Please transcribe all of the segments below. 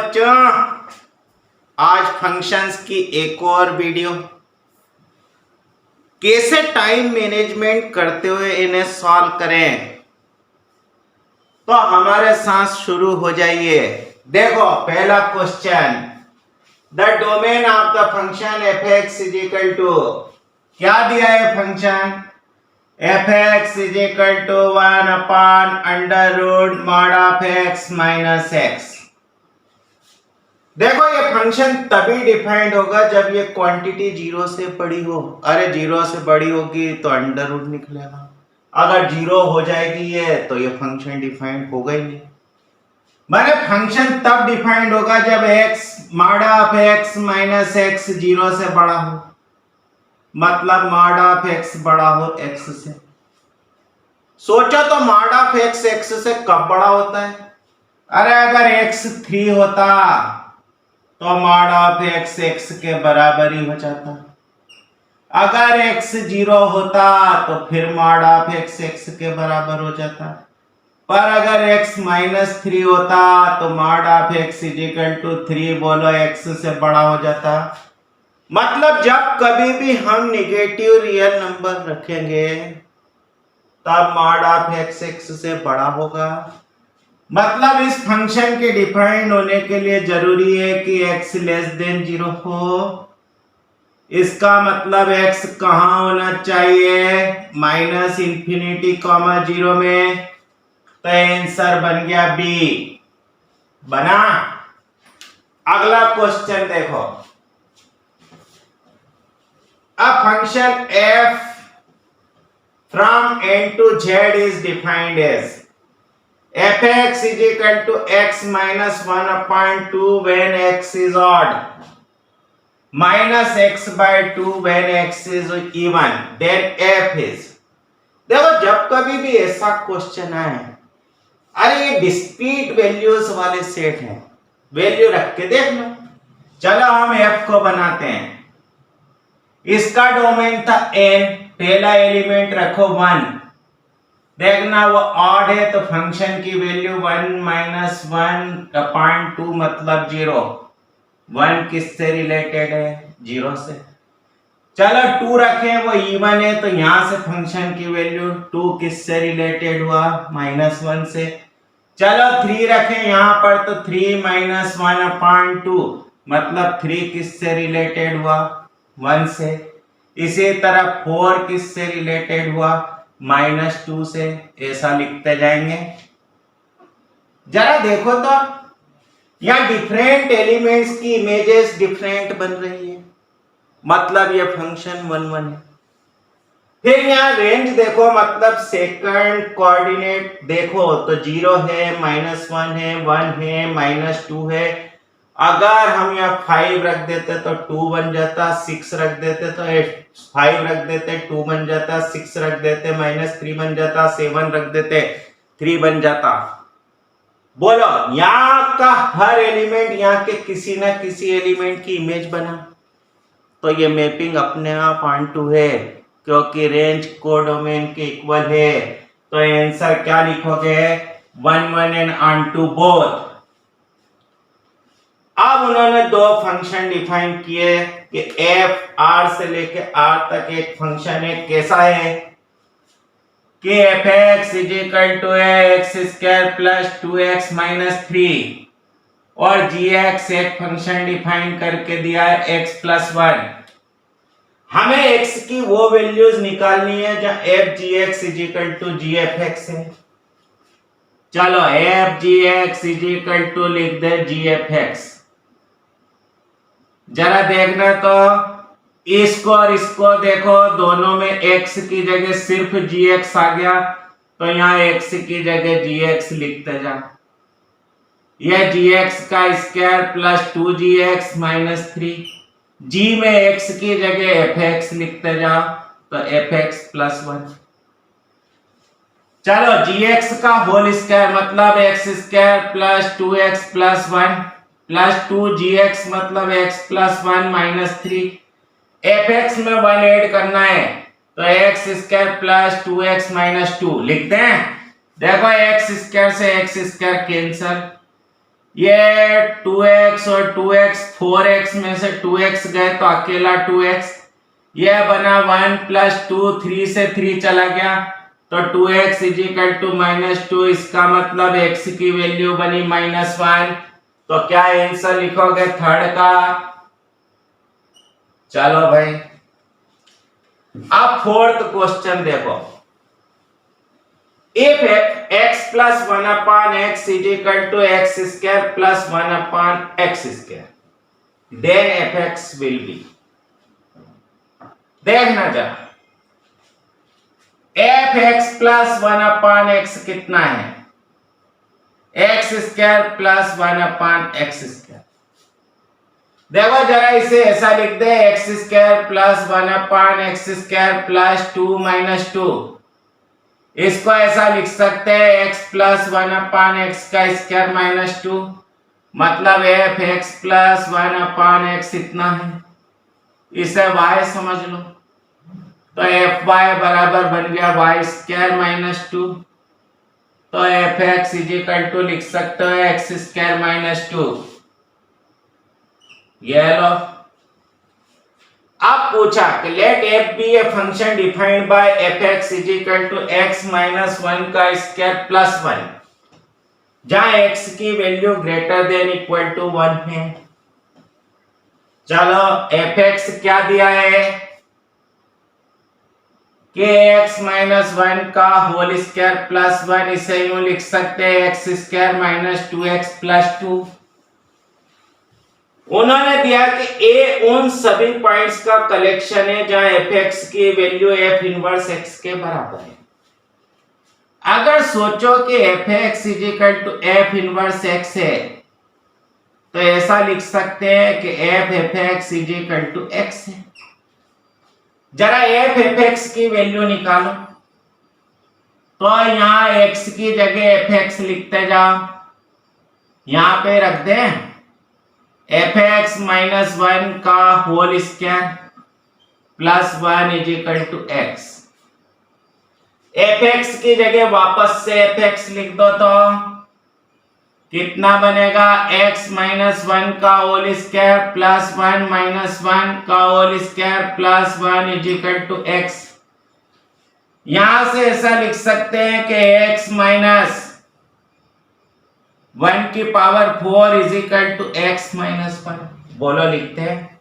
बच्चों, आज फंक्शंस की एक और वीडियो। कैसे टाइम मैनेजमेंट करते हुए इन्हें सॉल्व करें, तो हमारे साथ शुरू हो जाइए। देखो पहला question, the domain of the function f x is equal to, क्या दिया है function f x is equal to 1/√mod(x - x)। देखो ये फंक्शन तभी डिफाइंड होगा जब ये क्वांटिटी जीरो से बड़ी हो। अरे जीरो से बड़ी होगी तो अंडर रूट निकलेगा, अगर जीरो हो जाएगी ये तो ये फंक्शन डिफाइंड होगा ही नहीं। माने फंक्शन तब डिफाइंड होगा जब x - x जीरो से बड़ा हो, मतलब (x) बड़ा हो x से। सोचो तो (x) x से कब बड़ा होता है? अरे अगर x 3 होता तो (x) x के बराबर ही हो जाता। अगर x 0 होता तो फिर (x) x के बराबर हो जाता। पर अगर x -3 होता तो (x) = 3 बोलो x से बड़ा हो जाता। मतलब जब कभी भी हम निगेटिव रियल नंबर रखेंगे तब (x) x से बड़ा होगा। मतलब इस फंक्शन के डिफाइंड होने के लिए जरूरी है कि x <0 हो। इसका मतलब x कहां होना चाहिए? -∞, 0 में। तो आंसर बन गया B। बना। अगला क्वेश्चन देखो, a function f from n to z is defined as f(x) is equal to x minus 1/2 when x is odd, minus x/2 when x is even, then f is। देखो जब कभी भी ऐसा question आए, अरे ये discrete values वाले set हैं, वैल्यू रख के देख लो। चलो हम f को बनाते हैं। इसका डोमेन था n, पहला एलिमेंट रखो 1। देखना वो ऑड है तो फंक्शन की वैल्यू 1 - 1/2 मतलब 0। 1 किससे रिलेटेड है? 0 से। चलो 2 रखें, वो इवन है तो यहां से फंक्शन की वैल्यू 2 किससे रिलेटेड हुआ? -1 से। चलो 3 रखें यहां पर तो 3 - 1/2 मतलब 3 किससे रिलेटेड हुआ? 1 से। इसी तरह 4 किससे रिलेटेड हुआ? -2 से। ऐसा लिखते जाएंगे। जरा देखो तो यहां डिफरेंट एलिमेंट्स की इमेजेस डिफरेंट बन रही है, मतलब ये फंक्शन 1 1 है। फिर यहां रेंज देखो, मतलब सेकंड कोऑर्डिनेट देखो तो 0 है, -1 है, 1 है, -2 है। अगर हम यहाँ 5 रख देते तो 2 बन जाता, 6 रख देते तो 5 रख देते 2 बन जाता, 6 रख देते -3 बन जाता, 7 रख देते 3 बन जाता। बोलो यहाँ का हर एलिमेंट यहाँ के किसी ना किसी एलिमेंट की इमेज बना, तो ये मैपिंग अपने आप ऑनटू है, क्योंकि रेंज कोडोमेन के इक्वल है। तो आंसर क्या लिखोगे? 1 1 एंड ऑनटू बोथ। अब उन्होंने दो फंक्शन डिफाइन किए कि f r से लेके r तक एक फंक्शन है। कैसा है कि f(x) = x² + 2x - 3 और g(x) एक फंक्शन डिफाइन करके दिया है x + 1। हमें x की वो वैल्यूज निकालनी है जहां f(g(x) = g(f(x) है। चलो f(g(x) = लिख दे g(f(x)। जरा देखना तो इसको और इसको देखो, दोनों में x की जगह सिर्फ gx आ गया, तो यहाँ x की जगह gx लिखते जा। यह gx का स्क्वायर प्लस 2gx - 3, g में x की जगह fx लिखते जा तो fx + 1। चलो gx का होल स्क्वायर मतलब x² + 2x + 1 प्लस 2gx मतलब x + 1 - 3। fx में 1 ऐड करना है तो x² + 2x - 2 लिखते हैं। देखो x² से x² कैंसल, ये 2x और 2x 4x में से 2x गए तो अकेला 2x, यह बना 1 प्लस 2, 3 से 3 चला गया तो 2x इज इक्वल टू -2। इसका मतलब x की वैल्यू बनी -1। तो क्या आंसर लिखोगे थर्ड का? चलो भाई, अब फोर्थ क्वेश्चन देखो। If x plus 1 upon x is equal to x square plus 1 upon x square, then fx will be, देखना जरा, fx plus 1 upon x कितना है? x square plus 1 upon x square। देखो जरा इसे ऐसा लिख दे, x square plus 1 upon x square plus 2 minus 2। इसको ऐसा लिख सकते हैं x प्लस 1 अपान एक्स का स्क्वायर माइनस 2, मतलब एफ एक्स प्लस 1 अपान एक्स इतना है। इसे y समझ लो तो एफ वाई बराबर बन गया y स्क्वायर माइनस 2। तो f x is equal to लिख सकते हो एक्स स्क्वायर माइनस 2। ये लो। अब पूछा कि let f be a function defined by f x is equal to x minus 1 का स्क्वायर प्लस 1, जहां x की value greater than equal to 1 है। चलो एफ एक्स क्या दिया है कि x माइनस 1 का होल स्क्वायर प्लस 1, इसे यूं लिख सकते हैं x square minus 2x plus 2। उन्होंने दिया कि a उन सभी पॉइंट्स का कलेक्शन है जहां एफ एक्स की वैल्यू एफ इनवर्स एक्स के बराबर है। अगर सोचो कि f x is equal to f inverse x है तो ऐसा लिख सकते हैं कि f x is equal to x है। जरा एफ एक्स की वैल्यू निकालो तो यहां एक्स की जगह एफ एक्स लिखते जाओ, यहां पे रख दें एफ एक्स माइनस 1 का whole square plus 1 is equal to x. F x की जगह वापस से एफ एक्स लिख दो तो कितना बनेगा? x माइनस 1 का होल स्क्वायर प्लस 1 माइनस 1 का whole square plus 1 is equal to x. यहां से ऐसा लिख सकते हैं कि x माइनस 1 की power 4 is equal to x minus 1। बोलो लिखते हैं।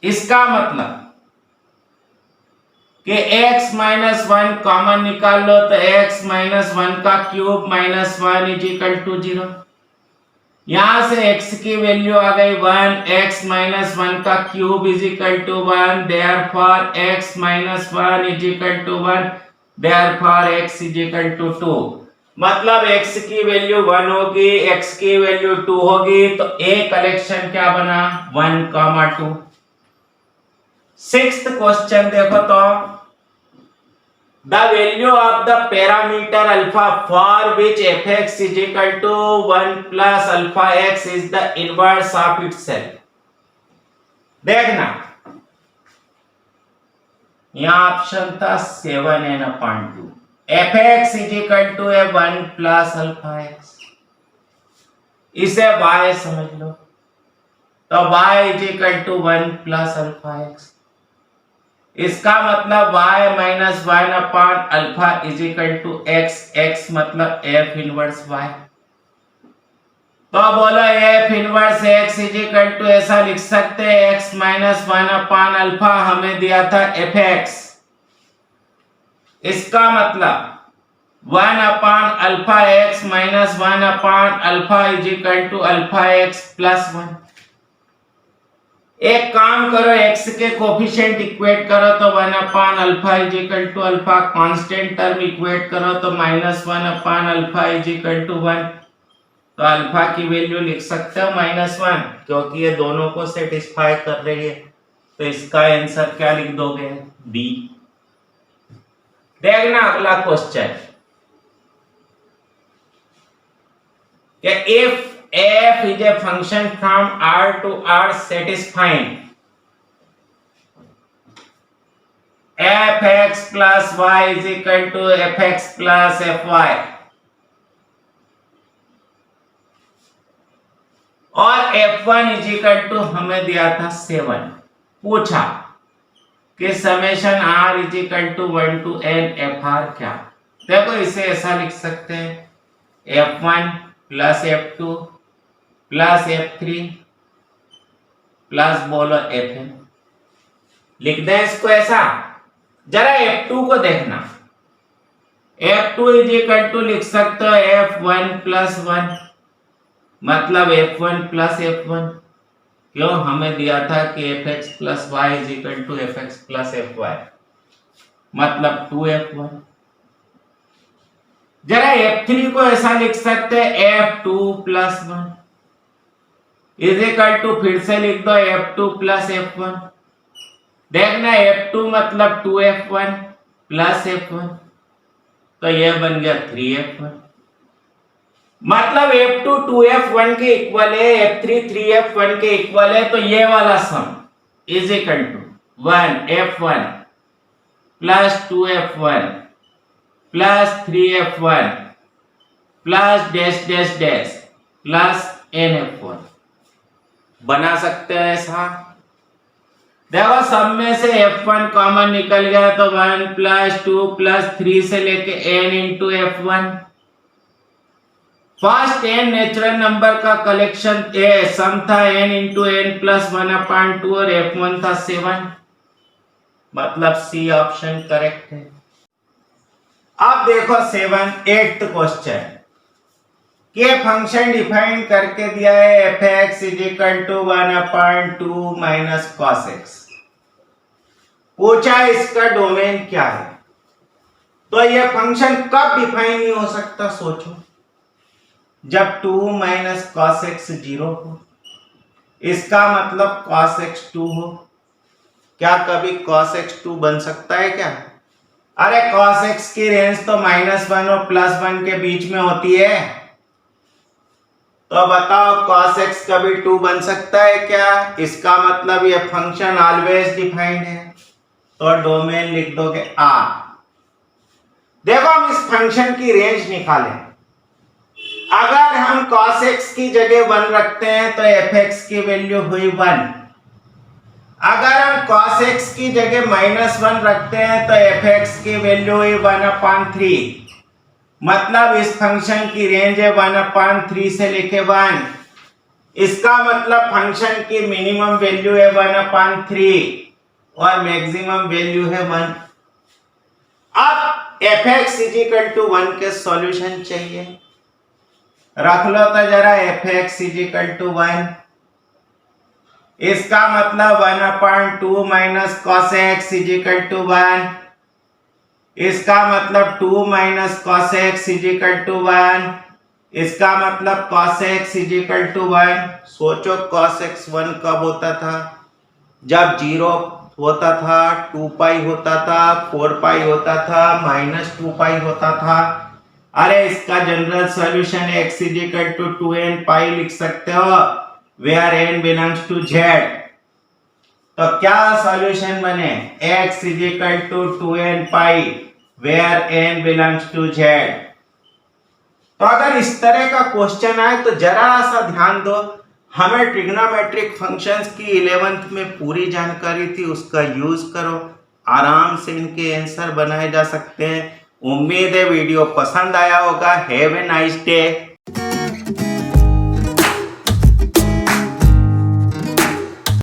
इसका मतलब कि x माइनस 1 कॉमन निकाल लो तो x माइनस 1 का cube minus 1 is equal to 0। यहां से x की वैल्यू आ गई 1, x माइनस 1 का cube is equal to 1, therefore x minus 1 is equal to 1, therefore x is equal to 2। मतलब x की वैल्यू 1 होगी, x की वैल्यू 2 होगी, तो a कलेक्शन क्या बना? 1, 2। सिक्स्थ क्वेश्चन देखो तो, the value of the parameter alpha for which f x is equal to 1 plus alpha x is the inverse of itself. देखना यहां ऑप्शन था 7n/2। F x is equal to 1 plus alpha x, इसे y समझ लो तो y is equal to 1 plus alpha x. इसका मतलब y minus 1 upon alpha is equal to x, x मतलब f इनवर्स y। तो बोलो f inverse x is equal to ऐसा लिख सकते हैं x माइनस 1 अपान अल्फा, हमें दिया था एफ एक्स। इसका मतलब 1 upon alpha x minus 1 upon alpha is equal to alpha x plus 1। एक काम करो, x के कोफिशिएंट इक्वेट करो तो 1 upon alpha is equal to alpha, constant term equate करो तो minus 1 upon alpha is equal to 1। तो अल्फा की वैल्यू लिख सकते हो -1, क्योंकि ये दोनों को सेटिस्फाई कर रही है। तो इसका आंसर क्या लिख दोगे? बी। देखना अगला क्वेश्चन कि if f is a function from R to R satisfying fx plus y is equal to fx plus fy, और F1 इज इक्वल टू हमें दिया था 7। पूछा कि summation R is equal to 1 to n FR क्या। देखो इसे ऐसा लिख सकते हैं F1 plus F2 plus F3 plus बोलो Fn। लिख दें इसको ऐसा। जरा F2 को देखना, F2 इज इक्वल टू लिख सकते हो F1 प्लस 1, मतलब F1 प्लस F1। क्यों, हमें दिया था कि Fx plus y is equal to Fx plus Fy, मतलब 2F1। जरा F3 को ऐसा लिख सकते हैं F2 plus 1 is equal to, फिर से लिख दो F2 प्लस F1। देखना F2 मतलब 2F1 प्लस F1, तो यह बन गया 3F1। मतलब F2 2F1 के इक्वल है, F3 3F1 के इक्वल है, तो ये वाला sum is equal to 1F1 plus 2F1 plus 3F1 plus dash dash dash plus NF1। बना सकते हैं ऐसा। देखो सब में से F1 कॉमन निकल गया तो 1 प्लस 2 प्लस 3 से लेके n into F1। First n natural number का कलेक्शन सम था n इंटू n प्लस 1/2 और F1 था 7, मतलब सी ऑप्शन करेक्ट है। अब देखो 8th क्वेश्चन के फंक्शन डिफाइन करके दिया है fx is equal to 1/2 minus cos x। पूछा इसका डोमेन क्या है, तो यह फंक्शन कब डिफाइन नहीं हो सकता, सोचो। जब 2 माइनस cos x 0 हो, इसका मतलब cos x 2 हो। क्या कभी cos x 2 बन सकता है क्या? अरे cos x की रेंज तो -1 और +1 के बीच में होती है, तो बताओ cos x कभी 2 बन सकता है क्या? इसका मतलब ये फंक्शन ऑलवेज डिफाइंड है, तो डोमेन लिख दोगे R। देखो हम इस फंक्शन की रेंज निकालें। अगर हम cos x की जगह 1 रखते हैं तो fx की वैल्यू हुई 1। अगर हम cos x की जगह -1 रखते हैं तो fx की वैल्यू हुई 1/3, मतलब इस फंक्शन की रेंज है 1/3 से लेके 1। इसका मतलब फंक्शन की मिनिमम वैल्यू है 1/3 और मैक्सिमम वैल्यू है 1। अब fx इज इक्वल टू 1 के सॉल्यूशन चाहिए। रख लो तो जरा fx इज इक्वल टू 1। इसका मतलब 1/2 minus cos x is equal to 1। इसका मतलब 2 minus cos x is equal to 1। इसका मतलब cos x is equal to 1। सोचो cos x 1 कब होता था? जब 0 होता था, 2 पाई होता था, 4 पाई होता था, -2 पाई होता था। अरे इसका general solution x is equal to 2n pi लिख सकते हो, where n belongs to z। तो क्या सॉल्यूशन बने? x is equal to 2n pi where n belongs to z। तो अगर इस तरह का क्वेश्चन आए तो जरा सा ध्यान दो। हमें ट्रिग्नोमेट्रिक फंक्शंस की 11th में पूरी जानकारी थी, उसका यूज करो, आराम से इनके आंसर बनाए जा सकते हैं। उम्मीद है वीडियो पसंद आया होगा। Have a nice day.